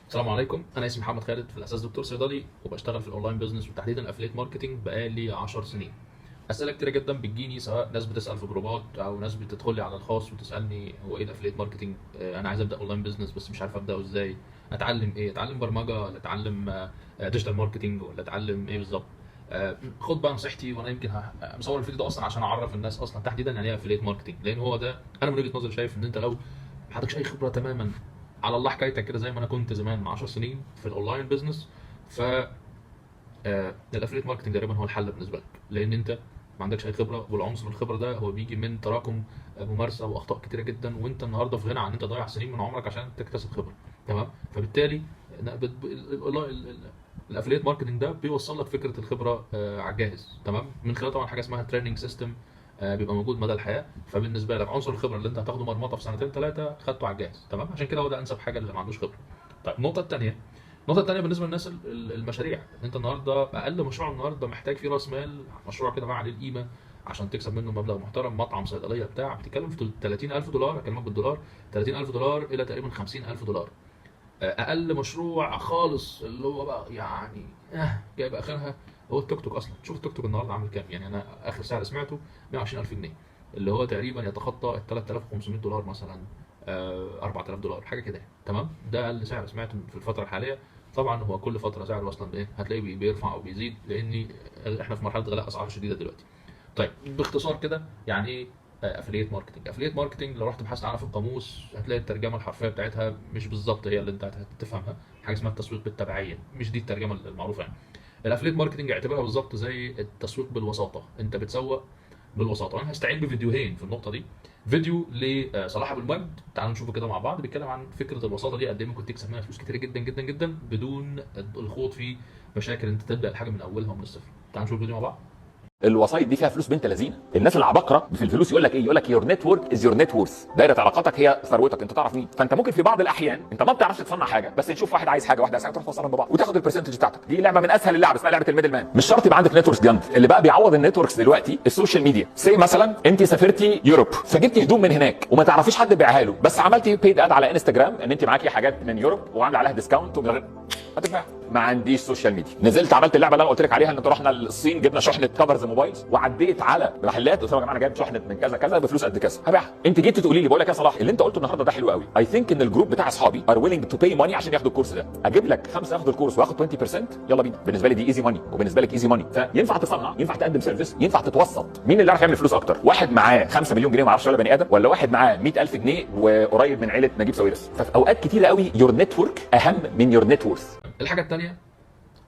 السلام عليكم، انا اسمي محمد خالد، في الاساس دكتور صيدلي وبشتغل في الاونلاين بزنس وتحديدا الافليت ماركتنج بقالي 10 سنين. اسئله كتيره جدا بتجيني، سواء ناس بتسال في جروبات او ناس بتدخل لي على الخاص وتسالني هو ايه الافليت ماركتنج. انا عايز ابدا اونلاين بزنس بس مش عارف ابداه ازاي. اتعلم ايه؟ اتعلم برمجه ولا اتعلم ديجيتال ماركتنج ولا اتعلم ايه بالظبط؟ خد بقى نصيحتي، وانا يمكن مصور الفيديو ده اصلا عشان اعرف الناس اصلا تحديدا يعني ايه افليت ماركتنج، لان هو ده انا من وجهه نظري شايف ان انت لو ما عندكش اي خبره تماما، على الله حكايتك كده زي ما انا كنت زمان من 10 سنين في الاونلاين بزنس، ف الافليت ماركتنج تقريبا هو الحل بالنسبه لك، لان انت ما عندكش اي خبره، والعنصر الخبره ده هو بيجي من تراكم ممارسه واخطاء كتيره جدا، وانت النهارده في غنى عن انت تضيع سنين من عمرك عشان تكتسب خبره. تمام؟ فبالتالي الافليت ماركتنج ده بيوصل لك فكره الخبره على الجاهز، تمام، من خلال طبعا حاجه اسمها تريننج سيستم بيبقى موجود مدى الحياه. فبالنسبه لك عنصر الخبره اللي انت هتاخده مرمطه في سنتين ثلاثه خدته على الجاهز، تمام، عشان كده هو ده انسب حاجه اللي ما عندوش خبره. طيب النقطة التانية بالنسبة للناس المشاريع، انت النهارده اقل مشروع النهارده محتاج فيه راس مال، مشروع كده بقى عليه القيمة عشان تكسب منه مبلغ محترم، مطعم، صيدلية، بتاع، بتتكلم في 30000 دولار، اكلمك بالدولار، 30000 دولار الى تقريبا 50000 دولار. اقل مشروع خالص اللي هو بقى يعني جايب اخرها هو التوك توك. اصلا شوف التوك توك النهارده عامل كام، يعني انا اخر سعر سمعته 120000 جنيه، اللي هو تقريبا يتخطى ال 3500 دولار مثلا، 4000 دولار حاجه كده يعني. تمام؟ ده اقل سعر سمعته في الفتره الحاليه. طبعا هو كل فتره سعره اصلا ايه هتلاقيه بيرفع او بيزيد، لان احنا في مرحله غلاء اسعار شديده دلوقتي. طيب باختصار كده، يعني ايه افليت ماركتنج؟ افليت ماركتنج لو رحت بحثت عنها في القاموس هتلاقي الترجمه الحرفيه بتاعتها مش بالظبط هي اللي انت هتفهمها، حاجه اسمها التسويق بالتبعيه، مش دي الترجمه المعروفه يعني. الافليت ماركتنج اعتبرها بالظبط زي التسويق بالوساطه، انت بتسوق بالوساطه. وانا هستعين بفيديوهين في النقطه دي. فيديو لصلاح ابو المجد، تعالوا نشوفه كده مع بعض، بيتكلم عن فكره الوساطه دي، قد ايه ممكن تكسب منها فلوس كتير جدا جدا جدا بدون الخوض في مشاكل انت تبدا الحاجه من اولها ومن الصفر. تعالوا نشوف الفيديو مع بعض. الوسائط دي فيها فلوس بنت لذينه. الناس العباقره في الفلوس يقول لك ايه؟ يقول لك يور نتورك از يور نت وورث. دايره علاقاتك هي ثروتك، انت تعرف مين. فانت ممكن في بعض الاحيان انت ما بتعرفش تصنع حاجه، بس نشوف واحد عايز حاجه، واحد عايز حاجه، تروح توصلهم ببعض وتاخد البرسنتج بتاعتك. دي لعبه من اسهل اللعب، اسمها لعبه الميدل مان. مش شرط يبقى عندك نتوركس جامد. اللي بقى بيعوض النتوركس دلوقتي السوشيال ميديا. سي مثلا انت سافرتي يوروب فجبتي هدوم من هناك وما تعرفيش حد بيعها له، بس عملتي بيد اد على انستجرام ان انت معاكي حاجات من يوروب وعامله عليها ديسكاونت ومن غير هتدفع. ما عنديش سوشيال ميديا. نزلت عملت اللعبه اللي انا قلت لك عليها، ان رحنا الصين جبنا شحنه كفرز موبايلز، وعديت على محلات قلت لهم يا جماعه انا جايب شحنه من كذا كذا بفلوس قد كذا هبيعها. انت جيت تقولي لي بقول لك يا صلاح اللي انت قلته النهارده ده حلو قوي، اي ثينك ان الجروب بتاع اصحابي ار ويلينج تو باي ماني عشان ياخدوا الكورس ده. اجيب لك 5 ياخدوا الكورس واخد 20%، يلا بينا. بالنسبه لي دي ايزي ماني وبالنسبه لك ايزي ماني. فينفع تصنع، ينفع تقدم سيرفيس، ينفع تتوسط. مين اللي يعرف يعمل فلوس اكتر؟ واحد معاه 5 مليون جنيه وما يعرفش ولا بني ادم، ولا واحد معاه 100000 جنيه وقريب من عيله نجيب ساويرس؟ ففي اوقات كتيره قوي يور نتورك اهم من يور نت وورث. الحاجه الثانيه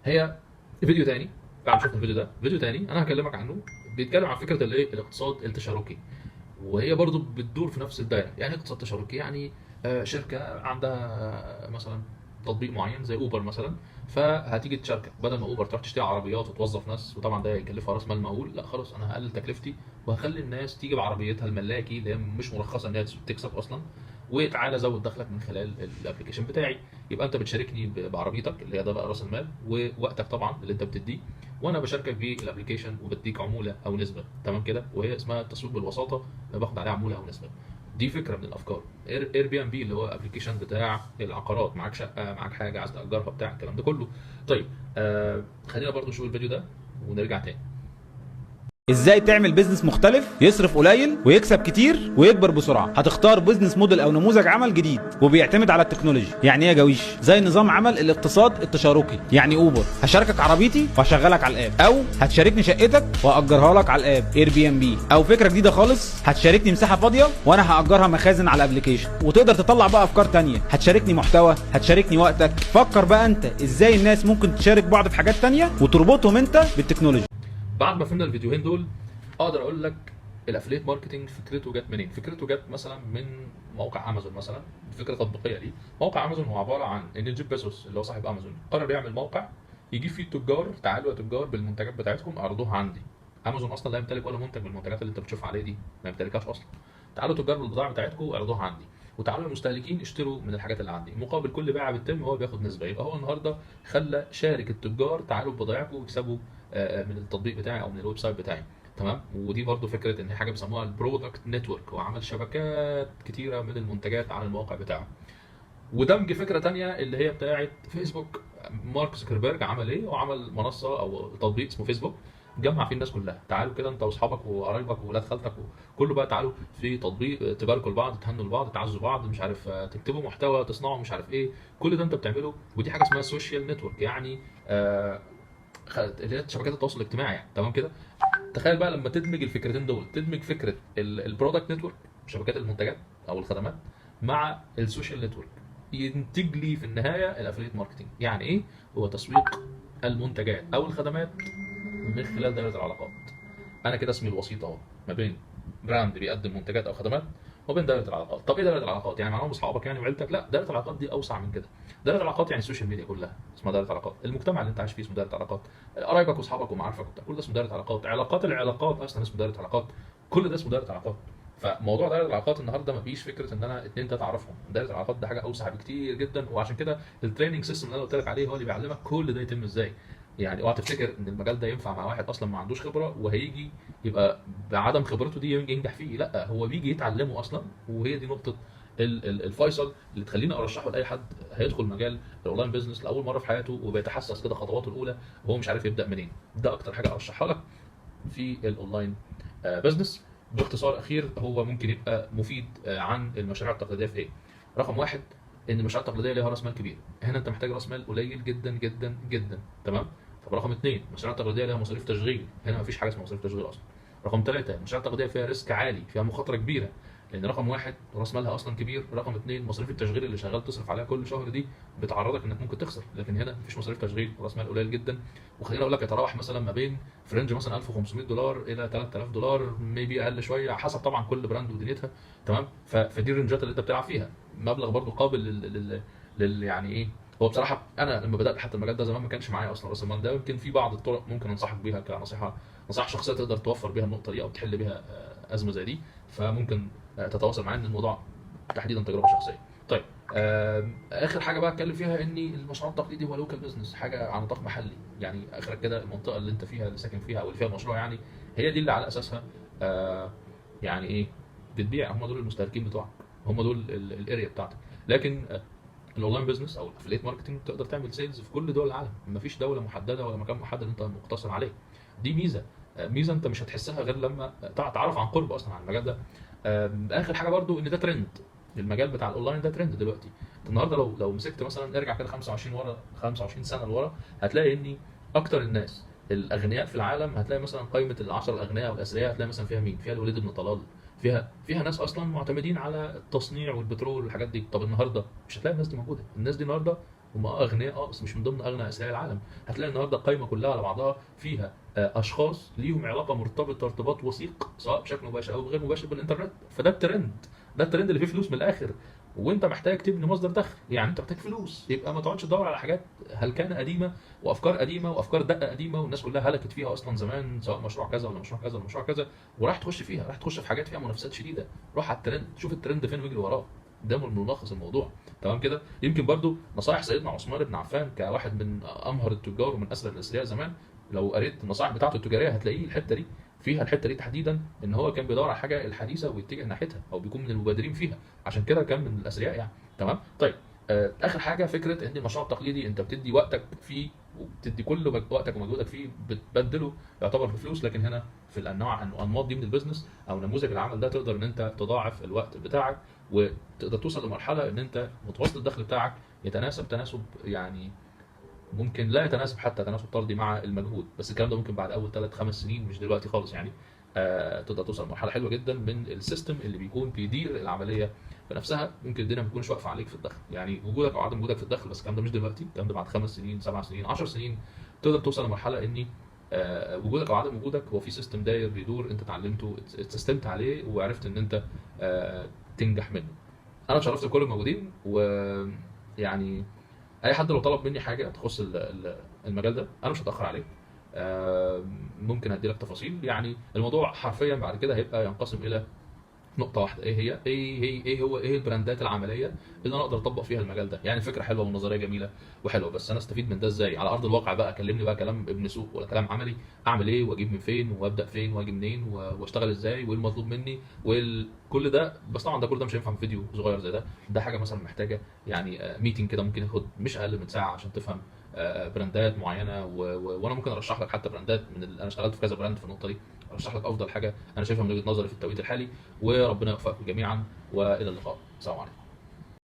هي فيديو تاني. بعد شفت الفيديو ده، فيديو تاني انا هكلمك عنه، بيتكلم عن فكره الايه، الاقتصاد التشاركي، وهي برضو بتدور في نفس الدايره. يعني إيه اقتصاد تشاركي؟ يعني شركه عندها مثلا تطبيق معين زي اوبر مثلا، فهتيجي تشاركك، بدل ما اوبر تروح تشتري عربيات وتوظف ناس وطبعا ده هيكلفها راس مال مهول، لا خلاص انا هقلل تكلفتي وهخلي الناس تيجي بعربيتها الملاكي اللي هي مش مرخصه ان هي تكسب اصلا، وتعالى زود دخلك من خلال الابلكيشن بتاعي. يبقى انت بتشاركني بعربيتك اللي هي ده بقى راس المال، ووقتك طبعا اللي انت بتديه، وانا بشاركك بالابلكيشن وبديك عموله او نسبه. تمام كده؟ وهي اسمها التسويق بالوساطه، باخد عليها عموله او نسبه. دي فكره من الافكار. اير بي ام بي اللي هو ابلكيشن بتاع العقارات، معاك شقه، معاك حاجه عايز تاجرها، بتاع الكلام ده كله. طيب خلينا برضو نشوف الفيديو ده ونرجع تاني. ازاي تعمل بيزنس مختلف يصرف قليل ويكسب كتير ويكبر بسرعه؟ هتختار بيزنس موديل او نموذج عمل جديد وبيعتمد على التكنولوجي. يعني ايه يا جويش؟ زي نظام عمل الاقتصاد التشاركي. يعني اوبر هشاركك عربيتي وهشغلك على الاب، او هتشاركني شقتك واجرها لك على الاب اير بي ام بي، او فكره جديده خالص هتشاركني مساحه فاضيه وانا هاجرها مخازن على الابلكيشن. وتقدر تطلع بقى افكار تانية، هتشاركني محتوى، هتشاركني وقتك. فكر بقى انت ازاي الناس ممكن تشارك بعض في حاجات تانية وتربطهم انت بالتكنولوجي. بعد ما فهمنا الفيديوهين دول، اقدر اقول لك الافليت ماركتنج فكرته جت منين. فكرته جت مثلا من موقع امازون مثلا، فكره تطبيقيه ليه. موقع امازون هو عباره عن ان جيف بيزوس اللي هو صاحب امازون قرر يعمل موقع يجيب فيه التجار، تعالوا يا تجار بالمنتجات بتاعتكم اعرضوها عندي. امازون اصلا لا يمتلك ولا منتج من المنتجات اللي انت بتشوفها عليه دي، ما يمتلكهاش اصلا. تعالوا تجار بالبضاعه بتاعتكم اعرضوها عندي، وتعالوا المستهلكين اشتروا من الحاجات اللي عندي، مقابل كل بيعه بتتم هو بياخد نسبه. يبقى هو النهارده خلى شارك التجار تعالوا ببضايعكم واكسبوا من التطبيق بتاعي او من الويب سايت بتاعي. تمام؟ ودي برضو فكره ان حاجه بيسموها البرودكت نتورك، وعمل شبكات كتيره من المنتجات على المواقع بتاعه. ودمج فكره تانية اللي هي بتاعه فيسبوك. مارك زوكربيرج عمل ايه؟ وعمل منصه او تطبيق اسمه فيسبوك، جمع فيه الناس كلها. تعالوا كده انت واصحابك وقرايبك واولاد خالتك وكله بقى، تعالوا في تطبيق تباركوا لبعض، تهنوا لبعض، تعزوا بعض، مش عارف تكتبوا محتوى، تصنعوا مش عارف ايه. كل ده انت بتعمله، ودي حاجه اسمها سوشيال نتورك، يعني اللي هي شبكات التواصل الاجتماعي يعني. تمام كده؟ تخيل بقى لما تدمج الفكرتين دول، تدمج فكره البرودكت نتورك، شبكات المنتجات او الخدمات، مع السوشيال نتورك، ينتج لي في النهايه الافليت ماركتنج. يعني ايه؟ هو تسويق المنتجات او الخدمات من خلال دائره العلاقات. انا كده اسمي الوسيط اهو ما بين براند بيقدم منتجات او خدمات وبين دائره العلاقات. طب ايه دائره العلاقات؟ يعني معاهم اصحابك يعني وعيلتك؟ لا، دائره العلاقات دي اوسع من كده. دائره العلاقات يعني السوشيال ميديا كلها اسمها دائره علاقات، المجتمع اللي انت عايش فيه اسمه دائره علاقات، قرايبك واصحابك ومعارفك وبتاع، كل ده اسمه دائره علاقات، علاقات العلاقات اصلا اسمه دائره علاقات، كل ده اسمه دائره علاقات. فموضوع دائره العلاقات النهارده ما فيش فكره ان انا اتنين تلاته اعرفهم، دائره العلاقات ده حاجه اوسع بكتير جدا. وعشان كده التريننج سيستم اللي انا قلت لك عليه هو اللي بيعلمك كل ده يتم ازاي. يعني اوعى تفتكر ان المجال ده ينفع مع واحد اصلا ما عندوش خبره وهيجي يبقى بعدم خبرته دي ينجح فيه. لا، هو بيجي يتعلمه اصلا، وهي دي نقطه الفيصل اللي تخليني ارشحه لاي حد هيدخل مجال الاونلاين بيزنس لاول مره في حياته وبيتحسس كده خطواته الاولى وهو مش عارف يبدا منين. ده اكتر حاجه ارشحها لك في الاونلاين بيزنس. باختصار اخير، هو ممكن يبقى مفيد عن المشاريع التقليديه في ايه؟ رقم واحد، ان المشاريع التقليديه ليها راس مال كبير، هنا انت محتاج راس مال قليل جدا جدا جدا. تمام؟ طب رقم اثنين، المشاريع التقليديه ليها مصاريف تشغيل، هنا مفيش حاجه اسمها مصاريف تشغيل اصلا. رقم ثلاثه، المشاريع التقليديه فيها ريسك عالي، فيها مخاطره كبيره، لان رقم واحد راس مالها اصلا كبير، رقم اثنين مصاريف التشغيل اللي شغال تصرف عليها كل شهر دي بتعرضك انك ممكن تخسر. لكن هنا مفيش مصاريف تشغيل، راس مال قليل جدا. وخليني اقول لك يتراوح مثلا ما بين في رينج مثلا $1500 الى $3000، ميبي اقل شويه حسب طبعا كل براند ودنيتها. تمام؟ فدي الرنجات اللي انت بتلعب فيها، مبلغ برضو قابل يعني ايه. هو بصراحه انا لما بدات حتى المجال ده زمان ما كانش معايا اصلا راس المال ده، يمكن في بعض الطرق ممكن انصحك بيها نصيحه شخصيه تقدر توفر بيها النقطه دي او تحل بيها ازمه زي دي. فممكن تتواصل معايا، ان الموضوع تحديدا تجربه شخصيه. طيب اخر حاجه بقى اتكلم فيها، ان المشروع التقليدي هو لوكال بزنس، حاجه على نطاق محلي. يعني اخرك كده المنطقه اللي انت فيها اللي ساكن فيها او اللي فيها المشروع، يعني هي دي اللي على اساسها يعني ايه بتبيع، هم دول المستهلكين بتوعك، هم دول الاريا بتاعتك. لكن الاونلاين بزنس او الافليت ماركتنج تقدر تعمل سيلز في كل دول العالم، مفيش دوله محدده ولا مكان محدد انت مقتصر عليه. دي ميزه انت مش هتحسها غير لما تعرف عن قرب اصلا عن المجال ده. اخر حاجه برضو ان ده ترند، المجال بتاع الاونلاين ده ترند دلوقتي. النهارده لو مسكت مثلا ارجع كده 25 سنه لورا، هتلاقي ان اكتر الناس الاغنياء في العالم، هتلاقي مثلا قائمه ال10 الاغنياء والاثرياء، هتلاقي مثلا فيها مين؟ فيها الوليد بن طلال، فيها ناس اصلا معتمدين على التصنيع والبترول والحاجات دي. طب النهارده مش هتلاقي الناس دي موجوده. الناس دي النهارده هم اغنياء بس مش من ضمن اغنى اثرياء العالم. هتلاقي النهارده القائمه كلها على بعضها فيها اشخاص ليهم علاقه مرتبطه ارتباط وثيق سواء بشكل مباشر او غير مباشر بالانترنت. فده الترند، ده الترند اللي فيه فلوس من الاخر. وانت محتاج تبني مصدر دخل، يعني انت محتاج فلوس، يبقى ما تقعدش تدور على حاجات هلكانه قديمه وافكار قديمه وافكار دقه قديمه والناس كلها هلكت فيها اصلا زمان، سواء مشروع كذا ولا مشروع كذا ولا مشروع كذا، وراح تخش فيها، راح تخش في حاجات فيها منافسات شديده. روح على الترند، شوف الترند فين واجري وراه. ده ملخص الموضوع. تمام كده؟ يمكن برضو نصائح سيدنا عثمان بن عفان كواحد من امهر التجار ومن اسرى الاثرياء زمان، لو قريت النصائح بتاعته التجاريه هتلاقيه الحته دي فيها، الحته دي تحديدا ان هو كان بيدور على حاجه الحديثه ويتجه ناحيتها او بيكون من المبادرين فيها، عشان كده كان من الاثرياء يعني. تمام؟ طيب اخر حاجه، فكره ان المشروع التقليدي انت بتدي وقتك فيه وبتدي كل وقتك ومجهودك فيه بتبدله يعتبر بفلوس. لكن هنا في الانماط دي من البيزنس او نموذج العمل ده تقدر ان انت تضاعف الوقت بتاعك وتقدر توصل لمرحله ان انت متوسط الدخل بتاعك يتناسب تناسب يعني ممكن لا يتناسب حتى تناسب طردي مع المجهود، بس الكلام ده ممكن بعد اول 3-5 سنين مش دلوقتي خالص يعني. تقدر توصل لمرحله حلوه جدا من السيستم اللي بيكون بيدير العمليه بنفسها. ممكن الدنيا ما تكونش واقفه عليك في الدخل، يعني وجودك او عدم وجودك في الدخل، بس الكلام ده مش دلوقتي، الكلام ده بعد 5 سنين 7 سنين 10 سنين تقدر توصل لمرحله ان وجودك او عدم وجودك هو في سيستم داير بيدور، انت اتعلمته اتسيستمت عليه وعرفت ان انت تنجح منه. انا اتشرفت بكل الموجودين، ويعني اي حد لو طلب مني حاجه تخص المجال ده انا مش هتاخر عليه. ممكن ادي لك تفاصيل. يعني الموضوع حرفيا بعد كده هيبقى ينقسم الى نقطه واحده، ايه البراندات العمليه اللي انا اقدر اطبق فيها المجال ده. يعني فكره حلوه والنظريه جميله وحلوه، بس انا استفيد من ده ازاي على ارض الواقع بقى؟ كلمني بقى كلام ابن سوق ولا كلام عملي. اعمل ايه واجيب من فين وابدا فين واجي منين واشتغل ازاي وايه المطلوب مني كل ده. بس طبعا ده كل ده مش هينفع في فيديو صغير زي ده. ده حاجه مثلا محتاجه يعني ميتنج كده ممكن ياخد مش اقل من ساعه عشان تفهم براندات معينه وانا ممكن ارشح لك حتى براندات انا اشتغلت في كذا براند في النقطه دي، ارشح لك افضل حاجه انا شايفها من وجهه نظري في التوقيت الحالي. وربنا يوفقكم جميعا والى اللقاء. السلام عليكم.